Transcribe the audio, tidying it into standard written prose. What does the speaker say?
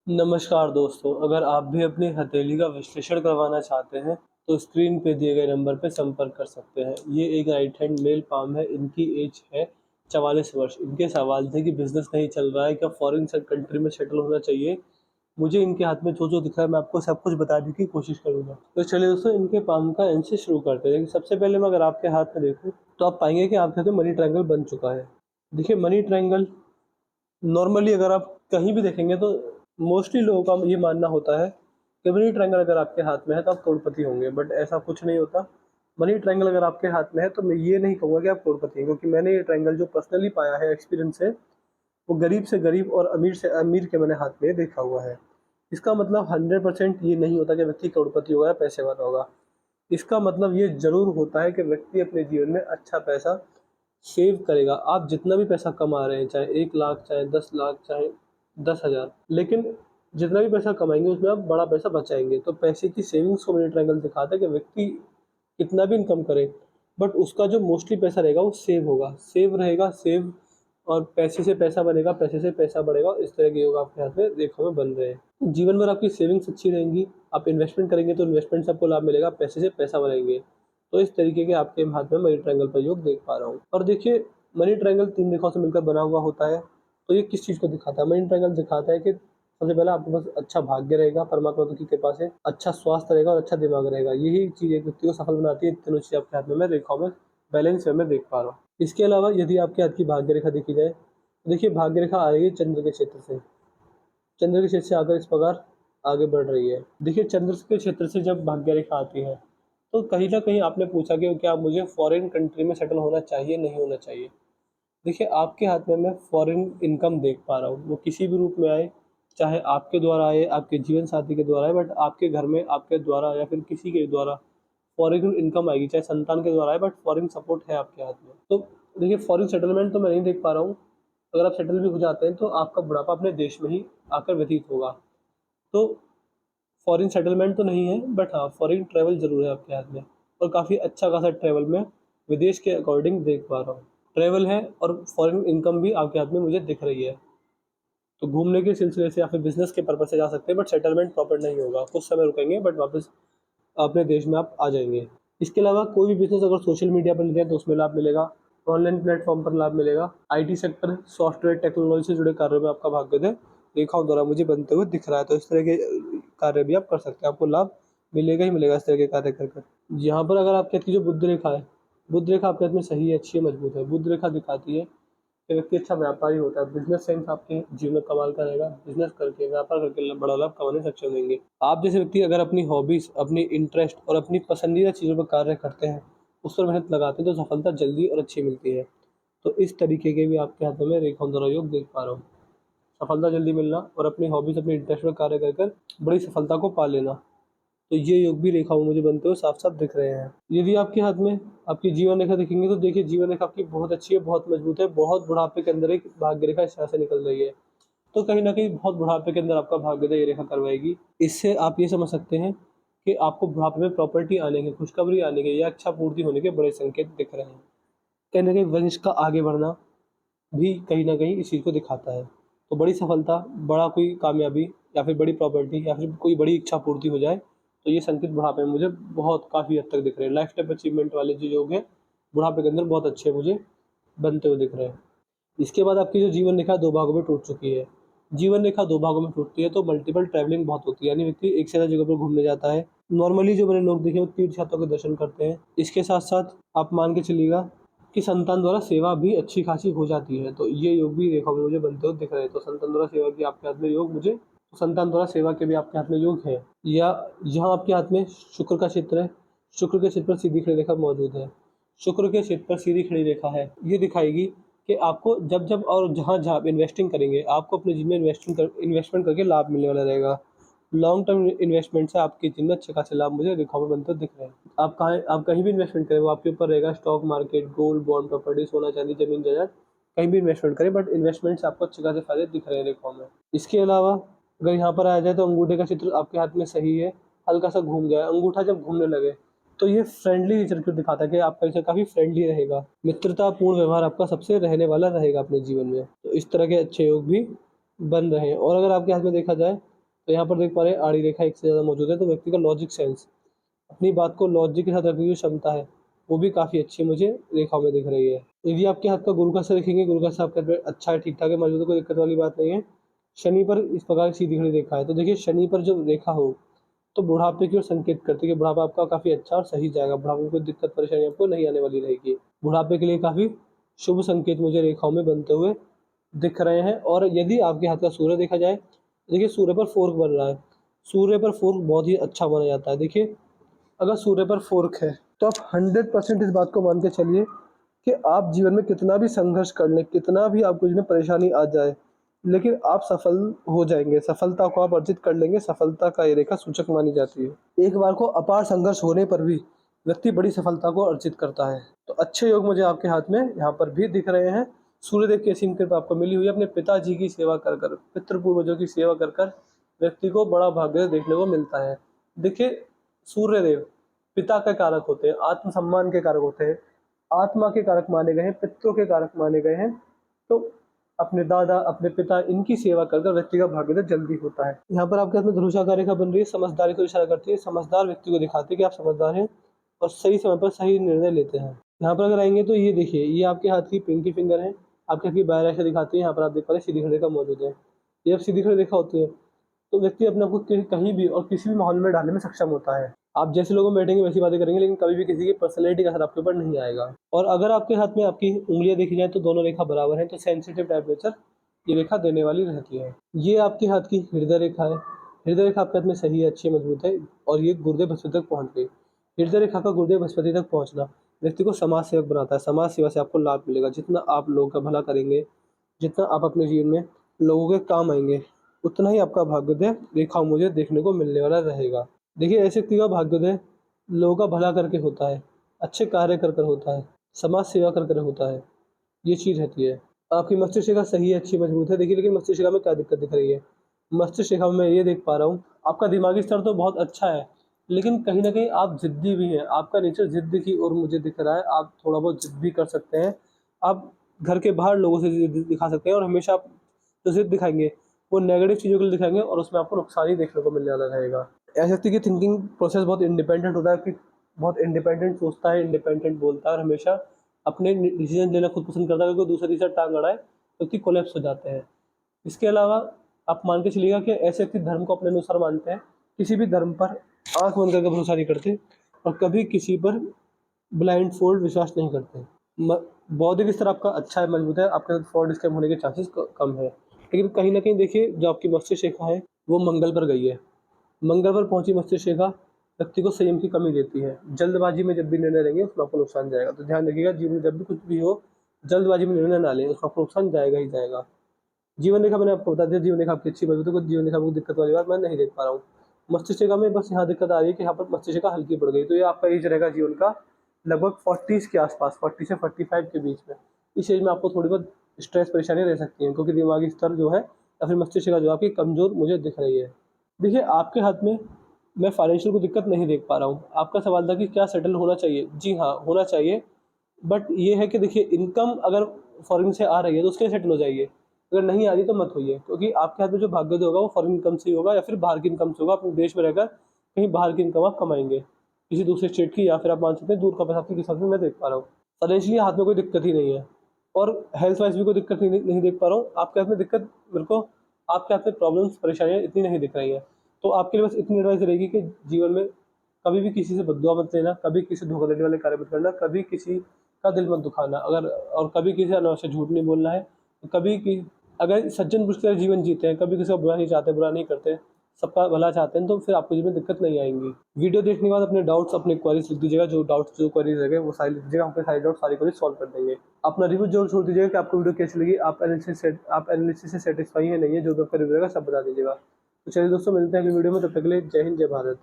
नमस्कार दोस्तों, अगर आप भी अपनी हथेली का विश्लेषण करवाना चाहते हैं, तो स्क्रीन पे दिए गए नंबर पे संपर्क कर सकते हैं। ये एक राइट हैंड मेल पाम है, इनकी एज है 44 वर्ष। इनके सवाल थे कि बिज़नेस नहीं चल रहा है, क्या फ़ॉरेन से कंट्री में सेटल होना चाहिए? मुझे इनके हाथ में जो-जो दिख रहा है, मैं आपको सब कुछ बताने की कोशिश करूँगा। तो चलिए दोस्तों, इनके पाम का एंड से शुरू करते हैं। देखिए, सबसे पहले मैं अगर आपके हाथ में देखूँ, तो आप पाएँगे कि आपके हाथ में मनी ट्रायंगल बन चुका है। देखिए, मनी ट्रायंगल नॉर्मली अगर आप कहीं भी देखेंगे तो मोस्टली लोगों का ये मानना होता है कि मनी ट्रायंगल अगर आपके हाथ में है तो आप करोड़पति होंगे, बट ऐसा कुछ नहीं होता। मनी ट्रायंगल अगर आपके हाथ में है तो मैं ये नहीं कहूँगा कि आप करोड़पति हैं, क्योंकि मैंने ये ट्रायंगल जो पर्सनली पाया है एक्सपीरियंस से, वो गरीब से गरीब और अमीर से अमीर के मैंने हाथ में देखा हुआ है। इसका मतलब 100% ये नहीं होता कि व्यक्ति करोड़पति होगा या पैसे वाला होगा। इसका मतलब ये ज़रूर होता है कि व्यक्ति अपने जीवन में अच्छा पैसा सेव करेगा। आप जितना भी पैसा कमा रहे हैं, चाहे 1 लाख, चाहे 10 लाख, चाहे 10,000, लेकिन जितना भी पैसा कमाएँगे उसमें आप बड़ा पैसा बचाएँगे। तो पैसे की सेविंग्स को मनी ट्रायंगल दिखाता है कि व्यक्ति कितना भी इनकम करे, बट उसका जो मोस्टली पैसा रहेगा वो सेव होगा, सेव रहेगा, सेव, और पैसे से पैसा बनेगा, पैसे से पैसा बढ़ेगा। इस तरह के योग आपके हाथ में रेखाओं में बन रहे हैं। जीवन भर आपकी सेविंग्स अच्छी रहेंगी, आप इन्वेस्टमेंट करेंगे तो इन्वेस्टमेंट से आपको लाभ मिलेगा, पैसे से पैसा बनाएँगे। तो इस तरीके के आपके हाथ में मनी ट्रायंगल का योग देख पा रहा हूँ। और देखिए, मनी ट्रायंगल 3 रेखाओं से मिलकर बना हुआ होता है, तो ये किस चीज़ को दिखाता है? मनी ट्रायंगल दिखाता है कि सबसे पहले आपके पास अच्छा भाग्य रहेगा, परमात्मा की कृपा से, अच्छा स्वास्थ्य रहेगा और अच्छा दिमाग रहेगा। यही चीज़ एक व्यक्ति को सफल बनाती है। तीनों चीज़ें आपके हाथ में मैं रेखाओं में बैलेंस वे में देख पा रहा हूँ। इसके अलावा यदि आपके हाथ की भाग्य रेखा देखी जाए, तो देखिए भाग्य रेखा आ रही है चंद्र के क्षेत्र से। चंद्र के क्षेत्र से आकर इस प्रकार आगे बढ़ रही है। देखिए, चंद्र के क्षेत्र से जब भाग्य रेखा आती है, तो कहीं न कहीं आपने पूछा कि क्या मुझे फ़ॉरेन कंट्री में सेटल होना चाहिए, नहीं होना चाहिए? देखिए, आपके हाथ में मैं फ़ॉरेन इनकम देख पा रहा हूँ, वो किसी भी रूप में आए, चाहे आपके द्वारा आए, आपके जीवन साथी के द्वारा आए, बट आपके घर में आपके द्वारा या फिर किसी के द्वारा फ़ॉरेन इनकम आएगी, चाहे संतान के द्वारा आए, बट फ़ॉरेन सपोर्ट है आपके हाथ में। तो देखिए, फ़ॉरेन सेटलमेंट तो मैं नहीं देख पा रहा हूँ। अगर आप सेटल भी हो जाते हैं, तो आपका बुढ़ापा अपने देश में ही आकर व्यतीत होगा। तो फ़ॉरेन सेटलमेंट तो नहीं है, बट हाँ, फ़ॉरेन ट्रैवल ज़रूर है आपके हाथ में, और काफ़ी अच्छा खासा ट्रैवल मैं विदेश के अकॉर्डिंग देख पा रहा हूँ। ट्रैवल है और फ़ॉरेन इनकम भी आपके हाथ में मुझे दिख रही है। तो घूमने के सिलसिले से या फिर बिज़नेस के पर्पज़ से जा सकते हैं, बट सेटलमेंट प्रॉपर नहीं होगा। कुछ समय रुकेंगे, बट वापस अपने देश में आप आ जाएँगे। इसके अलावा कोई भी बिज़नेस अगर सोशल मीडिया पर लिया तो उसमें लाभ मिलेगा, ऑनलाइन प्लेटफ़ॉर्म पर लाभ मिलेगा। आईटी सेक्टर, सॉफ्टवेयर टेक्नोलॉजी से जुड़े कार्यों में आपका भाग्योदय रेखाओं द्वारा मुझे बनते हुए दिख रहा है। तो इस तरह के कार्य भी आप कर सकते हैं, आपको लाभ मिलेगा ही मिलेगा इस तरह के कार्य कर कर। यहाँ पर अगर आपके हाथ की जो बुध रेखा है, बुध रेखा आपके हाथ में सही है, अच्छी है, मजबूत है। बुध रेखा दिखाती है कि व्यक्ति अच्छा व्यापारी होता है, बिज़नेस सेंस आपके जीवन में कमाल का रहेगा, बिज़नेस करके, व्यापार करके बड़ा लाभ कमाने में सक्षम होंगे। आप जैसे व्यक्ति अगर अपनी हॉबीज़, अपनी इंटरेस्ट और अपनी पसंदीदा चीज़ों पर कार्य करते हैं, उस पर मेहनत लगाते हैं, तो सफलता जल्दी और अच्छी मिलती है। तो इस तरीके के भी आपके हाथों में रेखाओं द्वारा योग देख पा रहा हूँ। सफलता जल्दी मिलना और अपनी हॉबीज़, अपने इंटरेस्ट में कार्य कर कर बड़ी सफलता को पा लेना। तो ये योग भी रेखाओं में मुझे बनते हुए साफ-साफ दिख रहे हैं। यदि आपके हाथ में आपकी जीवन रेखा देखेंगे, तो देखिए जीवन रेखा आपकी बहुत अच्छी है, बहुत मजबूत है, बहुत बुढ़ापे के अंदर एक भाग्य रेखा इस तरह से निकल रही है। तो कहीं न कहीं बहुत बुढ़ापे के अंदर आपका भाग्योदय ये रेखा करवाएगी। इससे आप ये समझ सकते हैं कि आपको बुढ़ापे में प्रॉपर्टी आने के, खुशखबरी आने के या इच्छा पूर्ति होने के बड़े संकेत दिख रहे हैं। कहीं न कहीं वंश का आगे बढ़ना भी कहीं न कहीं इस चीज़ को दिखाता है। तो बड़ी सफलता, बड़ा कोई कामयाबी या फिर बड़ी प्रॉपर्टी या फिर कोई बड़ी इच्छा पूर्ति हो जाए, तो ये संकेत बुढ़ापे में मुझे बहुत काफ़ी हद तक दिख रहे हैं। लाइफ़ टाइम अचीवमेंट वाले जो योग हैं, बुढ़ापे के अंदर बहुत अच्छे मुझे बनते हुए दिख रहे हैं। इसके बाद आपकी जो जीवन रेखा 2 भागों में टूट चुकी है। जीवन रेखा 2 भागों में टूटती है तो मल्टीपल ट्रैवलिंग बहुत होती है, यानी व्यक्ति एक से ज़्यादा जगह पर घूमने जाता है। नॉर्मली जो मैंने लोग देखे हैं वो तीर्थ यात्रा के दर्शन करते हैं। इसके साथ-साथ आप मान के चलिएगा कि संतान द्वारा सेवा भी अच्छी खासी हो जाती है। तो ये योग भी रेखाओं में मुझे बनते हुए दिख रहे हैं। तो संतान द्वारा सेवा की आपके हाथ में योग मुझे, संतान द्वारा सेवा के भी आपके हाथ में योग है। या यहाँ आपके हाथ में शुक्र का क्षेत्र है, शुक्र के क्षेत्र पर सीधी खड़ी रेखा मौजूद है। शुक्र के क्षेत्र पर सीधी खड़ी रेखा है, ये दिखाएगी कि आपको जब-जब और जहाँ-जहाँ आप इन्वेस्टिंग करेंगे, आपको अपने जीवन में इन्वेस्टमेंट करके लाभ मिलने वाला रहेगा। लॉन्ग टर्म इन्वेस्टमेंट से आपके जीवन में अच्छे खासे लाभ मुझे रेखाओं में बनते दिख रहे हैं। आप कहीं भी इन्वेस्टमेंट करें, वो आपके ऊपर रहेगा। Stock market, gold, bond, property, सोना, चांदी, ज़मीन जायदाद, कहीं भी इन्वेस्टमेंट करें, बट इन्वेस्टमेंट से आपको अच्छे खासे फ़ायदे दिख रहे हैं रेखाओं में। इसके अलावा अगर यहाँ पर आया जाए तो अंगूठे का चित्र आपके हाथ में सही है, हल्का-सा घूम गया है। अंगूठा जब घूमने लगे, तो ये फ्रेंडली नेचर को दिखाता है कि आपका नेचर काफ़ी फ्रेंडली रहेगा। मित्रतापूर्ण व्यवहार आपका सबसे रहने वाला रहेगा अपने जीवन में। तो इस तरह के अच्छे योग भी बन रहे हैं। और अगर आपके हाथ में देखा जाए तो यहाँ पर देख पा रहे हैं आड़ी रेखा एक से ज़्यादा मौजूद है, तो व्यक्ति का लॉजिक सेंस, अपनी बात को लॉजिक के साथ रखने की क्षमता है, वो भी काफ़ी अच्छी मुझे रेखाओं में दिख रही है। यदि आपके हाथ का गुरु का से देखेंगे, गुरु का से आपका पेड़ अच्छा है, ठीक-ठाक है, मौजूद है, कोई दिक्कत वाली बात नहीं है। शनि पर इस प्रकार की सीधी खड़ी रेखा है, तो देखिए शनि पर जो रेखा हो, तो बुढ़ापे की ओर संकेत करती है कि बुढ़ापा आपका काफ़ी अच्छा और सही जाएगा, बुढ़ापे में कोई दिक्कत परेशानी आपको नहीं आने वाली रहेगी। बुढ़ापे के लिए काफ़ी शुभ संकेत मुझे रेखाओं में बनते हुए दिख रहे हैं। और यदि आपके हाथ का सूर्य देखा जाए, देखिए सूर्य पर फ़ोर्क बन रहा है, सूर्य पर फ़ोर्क बहुत ही अच्छा माना जाता है। देखिए अगर सूर्य पर फ़ोर्क है, तो आप 100% इस बात को मान के चलिए कि आप जीवन में कितना भी संघर्ष कर लें, कितना भी आपको जीवन में परेशानी आ जाए, लेकिन आप सफल हो जाएँगे, सफलता को आप अर्जित कर लेंगे, सफलता का ये रेखा सूचक मानी जाती है। एक बार को अपार संघर्ष होने पर भी व्यक्ति बड़ी सफलता को अर्जित करता है। तो अच्छे योग मुझे आपके हाथ में यहाँ पर भी दिख रहे हैं। सूर्यदेव की असीम कृपा आपको मिली हुई है, अपने पिताजी की सेवा कर कर, पितृ पूर्वजों की सेवा कर कर व्यक्ति को बड़ा भाग्य देखने को मिलता है। देखिए सूर्यदेव पिता के कारक होते हैं, आत्मसम्मान के कारक होते हैं, आत्मा के कारक माने गए हैं, पितरों के कारक माने गए हैं। तो अपने दादा, अपने पिता, इनकी सेवा कर कर व्यक्ति का भाग्योदय जल्दी होता है। यहाँ पर आपके हाथ में धनुषाकार रेखा बन रही है, समझदारी को इशारा करती है, समझदार व्यक्ति को दिखाती है कि आप समझदार हैं और सही समय पर सही निर्णय लेते हैं। यहाँ पर अगर आएँगे तो ये देखिए, ये आपके हाथ की पिंकी फिंगर है, आपके हाथ की बाएँ रेखा दिखाती है, यहाँ पर आप देख पा रहे हैं सीधी खड़ी रेखा मौजूद है। ये जब सीधी खड़ी रेखा होती है, तो व्यक्ति अपने आप को कहीं भी और किसी भी माहौल में डालने में सक्षम होता है। आप जैसे लोगों में बैठेंगे वैसी बातें करेंगे, लेकिन कभी भी किसी की पर्सनैलिटी का असर आपके ऊपर नहीं आएगा। और अगर आपके हाथ में आपकी उँगलियाँ देखी जाएँ तो दोनों रेखा बराबर हैं, तो सेंसिटिव टेम्परेचर ये रेखा देने वाली रहती है। ये आपके हाथ की हृदय रेखा है। हृदय रेखा आपके हाथ में सही है, अच्छी है, मजबूत है और ये गुर्दे बृहस्पति तक पहुँच गई। हृदय रेखा का गुर्दे बृहस्पति तक पहुँचना व्यक्ति को समाज सेवक बनाता है। समाज सेवा से आपको लाभ मिलेगा। जितना आप लोगों का भला करेंगे, जितना आप अपने जीवन में लोगों के काम आएँगे, उतना ही आपका भाग्योदय रेखा मुझे देखने को मिलने वाला रहेगा। देखिए ऐसे व्यक्ति का भाग्योदय लोगों का भला करके होता है, अच्छे कार्य कर कर होता है, समाज सेवा कर कर होता है, ये चीज़ रहती है। आपकी मस्तिष्क रेखा सही है, अच्छी मजबूत है। देखिए लेकिन मस्तिष्क रेखा में क्या दिक्कत दिख रही है? मस्तिष्क रेखा में मैं ये देख पा रहा हूँ, आपका दिमागी स्तर तो बहुत अच्छा है, लेकिन कहीं न कहीं आप ज़िद्दी भी हैं। आपका नेचर ज़िद की ओर मुझे दिख रहा है, आप थोड़ा बहुत ज़िद भी कर सकते हैं। आप घर के बाहर लोगों से ज़िद दिखा सकते हैं और हमेशा आप जो ज़िद दिखाएँगे, वो नेगेटिव चीज़ों के लिए दिखाएँगे और उसमें आपको नुकसान ही देखने को मिलने वाला रहेगा। ऐसे व्यक्ति की थिंकिंग प्रोसेस बहुत इंडिपेंडेंट होता है कि बहुत इंडिपेंडेंट सोचता है, इंडिपेंडेंट बोलता है और हमेशा अपने डिसीज़न लेना खुद पसंद करता है। अगर कोई दूसरा तीसरा टाँग अड़ाए, तो व्यक्ति कोलैप्स हो जाते हैं। इसके अलावा आप मान के चलिएगा कि ऐसे व्यक्ति धर्म को अपने अनुसार मानते हैं, किसी भी धर्म पर आँख बंद करके भरोसा नहीं करते और कभी किसी पर ब्लाइंड फोल्ड विश्वास नहीं करते। म बौद्धिक स्तर आपका अच्छा है, मजबूत है, आपके साथ फ्रॉड स्कैम होने के चांसेस कम है। लेकिन कहीं न कहीं देखिए जो आपकी मस्तिष्क रेखा है, वो मंगल पर गई है। मंगल पर पहुँची मस्तिष्क रेखा व्यक्ति को संयम की कमी देती है। जल्दबाजी में जब भी निर्णय लेंगे उसमें आपको नुकसान जाएगा। तो ध्यान रखिएगा जीवन में जब भी कुछ भी हो, जल्दबाजी में निर्णय ना लें, उसमें आपको नुकसान जाएगा ही जाएगा। जीवन रेखा मैंने आपको बता दिया, जीवन रेखा आपकी अच्छी मजबूत है, कुछ जीवन रेखा में कोई दिक्कत वाली बात मैं नहीं देख पा रहा हूँ। मस्तिष्क रेखा में बस यहाँ दिक्कत आ रही है कि यहाँ पर मस्तिष्क रेखा हल्की पड़ गई, तो ये आपका एज रहेगा जीवन का लगभग 40s के आस-पास, 40 से 45 के बीच में। इस एज में आपको थोड़ी बहुत स्ट्रेस परेशानी रह सकती है क्योंकि दिमागी स्तर जो है या फिर मस्तिष्क रेखा जो है आपकी कमज़ोर मुझे दिख रही है। देखिए आपके हाथ में मैं फाइनेंशियल कोई दिक्कत नहीं देख पा रहा हूँ। आपका सवाल था कि क्या सेटल होना चाहिए? जी हाँ, होना चाहिए। बट ये है कि देखिए इनकम अगर फ़ॉरेन से आ रही है तो उसके लिए सेटल हो जाइए। अगर नहीं आ रही तो मत होइए क्योंकि आपके हाथ में जो भाग्योदय होगा वो फ़ॉरेन इनकम से ही होगा या फिर बाहर की इनकम से होगा। अपने देश में रहकर कहीं बाहर की इनकम आप कमाएँगे, किसी दूसरे स्टेट की या फिर आप मान सकते हैं दूर का पैसा आपकी किस्मत में मैं देख पा रहा हूँ। फाइनेंशियली हाथ में कोई दिक्कत ही नहीं है और हेल्थ वाइज़ भी कोई दिक्कत नहीं देख पा रहा हूँ। आपके हाथ में दिक्कत मेरे को आपके हाथ में प्रॉब्लम्स, परेशानियाँ इतनी नहीं दिख रही हैं। तो आपके लिए बस इतनी एडवाइस रहेगी कि जीवन में कभी भी किसी से बद्दुआ मत लेना, कभी किसी धोखा देने वाले कार्य मत करना, कभी किसी का दिल मत दुखाना। अगर और कभी किसी से अनावश्यक झूठ नहीं बोलना है, कभी कि अगर सज्जन पुरुष की तरह जीवन जीते हैं, कभी किसी का बुरा नहीं चाहते, बुरा नहीं करते, सबका भला चाहते हैं, तो फिर आपको जीवन में दिक्कत नहीं आएँगी। वीडियो देखने के बाद अपने डाउट्स, अपने क्वेरीज़ लिख दीजिएगा, जो क्वेरीज़ रहेंगे वो सारी लिख दीजिएगा, आपके सारे डाउट, सारी क्वेरीज़ सॉल्व कर देंगे। अपना रिव्यू ज़रूर छोड़ दीजिएगा कि आपको वीडियो कैसी लगी, आप एनालिसिस से सैटिस्फाई हैं, नहीं है, जो भी आपका रिव्यू रहेगा सब बता दीजिएगा। तो चलिए दोस्तों मिलते हैं अगली वीडियो में, तब तक के लिए जय हिंद, जय भारत।